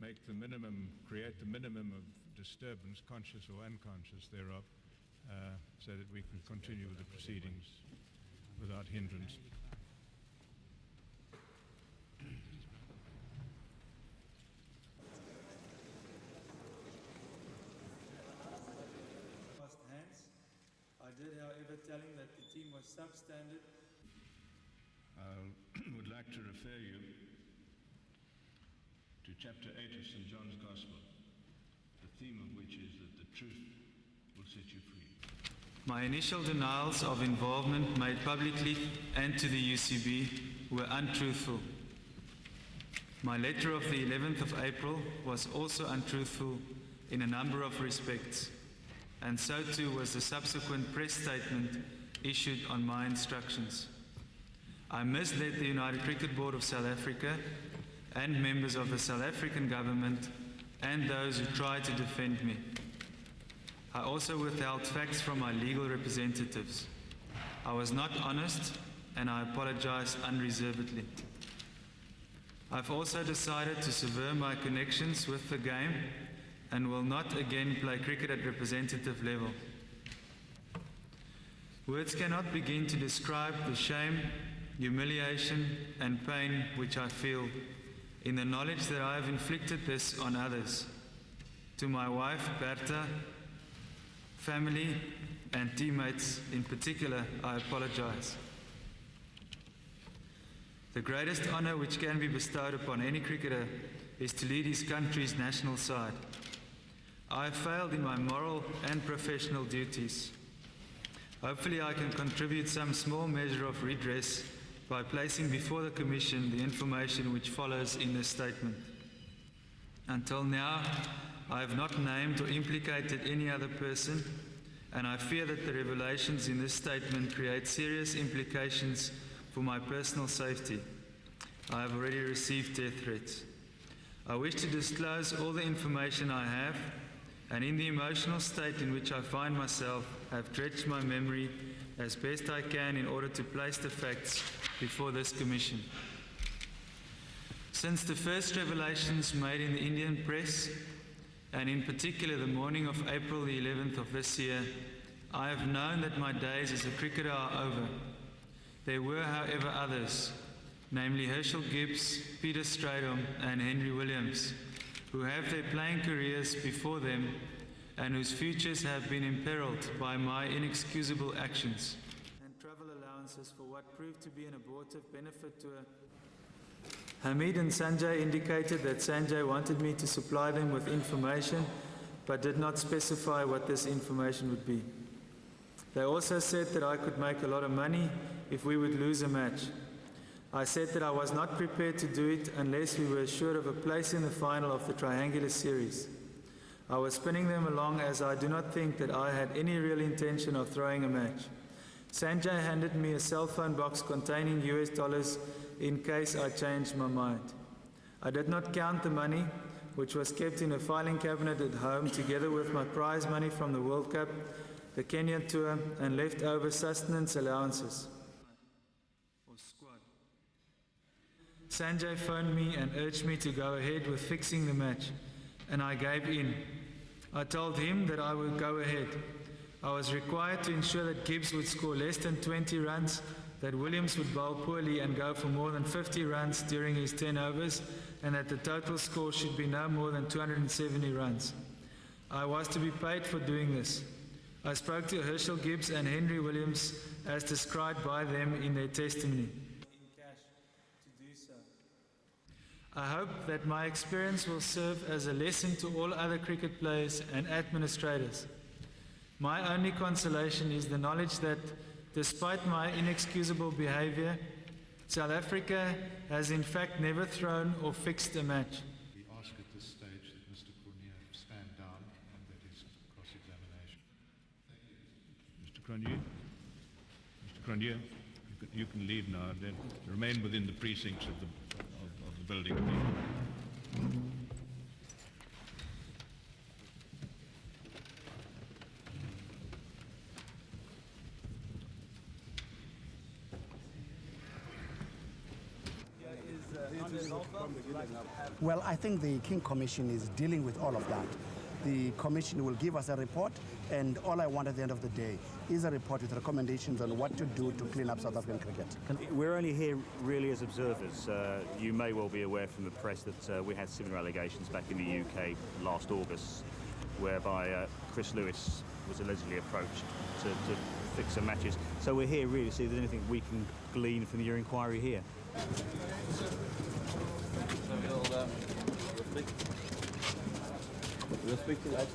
make the minimum, create the minimum of disturbance, conscious or unconscious thereof, so that we can continue with the proceedings without hindrance. Hands. I did, however, tell him that the team was substandard. I would like to refer you to chapter 8 of St. John's Gospel, the theme of which is that the truth will set you free. My initial denials of involvement made publicly and to the UCB were untruthful. My letter of the 11th of April was also untruthful in a number of respects, and so too was the subsequent press statement issued on my instructions. I misled the United Cricket Board of South Africa and members of the South African government and those who tried to defend me. I also withheld facts from my legal representatives. I was not honest, and I apologise unreservedly. I've also decided to sever my connections with the game and will not again play cricket at representative level. Words cannot begin to describe the shame, humiliation and pain which I feel in the knowledge that I have inflicted this on others. To my wife, Berta, family and teammates in particular, I apologise. The greatest honour which can be bestowed upon any cricketer is to lead his country's national side. I have failed in my moral and professional duties. Hopefully I can contribute some small measure of redress by placing before the Commission the information which follows in this statement. Until now, I have not named or implicated any other person, and I fear that the revelations in this statement create serious implications for my personal safety. I have already received death threats. I wish to disclose all the information I have, and in the emotional state in which I find myself, have dredged my memory as best I can in order to place the facts before this Commission. Since the first revelations made in the Indian press, and in particular the morning of April the 11th of this year, I have known that my days as a cricketer are over. There were, however, others, namely Herschelle Gibbs, Peter Stralion and Henry Williams, who have their playing careers before them and whose futures have been imperiled by my inexcusable actions. And travel allowances for what proved to be an abortive benefit tour. Hamid and Sanjay indicated that Sanjay wanted me to supply them with information, but did not specify what this information would be. They also said that I could make a lot of money if we would lose a match. I said that I was not prepared to do it unless we were assured of a place in the final of the triangular series. I was spinning them along as I do not think that I had any real intention of throwing a match. Sanjay handed me a cell phone box containing US dollars in case I changed my mind. I did not count the money, which was kept in a filing cabinet at home together with my prize money from the World Cup, the Kenya tour and leftover sustenance allowances. Sanjay phoned me and urged me to go ahead with fixing the match, and I gave in. I told him that I would go ahead. I was required to ensure that Gibbs would score less than 20 runs, that Williams would bowl poorly and go for more than 50 runs during his 10 overs, and that the total score should be no more than 270 runs. I was to be paid for doing this. I spoke to Herschelle Gibbs and Henry Williams as described by them in their testimony. I hope that my experience will serve as a lesson to all other cricket players and administrators. My only consolation is the knowledge that, despite my inexcusable behaviour, South Africa has in fact never thrown or fixed a match. We ask at this stage that Mr. Cronje stand down and that is cross-examination. Mr. Cronje? Mr. Cronje, you can leave now and then remain within the precincts of the building. Well, I think the King Commission is dealing with all of that. The Commission will give us a report, and all I want at the end of the day is a report with recommendations on what to do to clean up South African cricket. We're only here really as observers. You may well be aware from the press that we had similar allegations back in the UK last August, whereby Chris Lewis was allegedly approached to fix some matches. So we're here really to see if there's anything we can glean from your inquiry here. We'll speak to you later.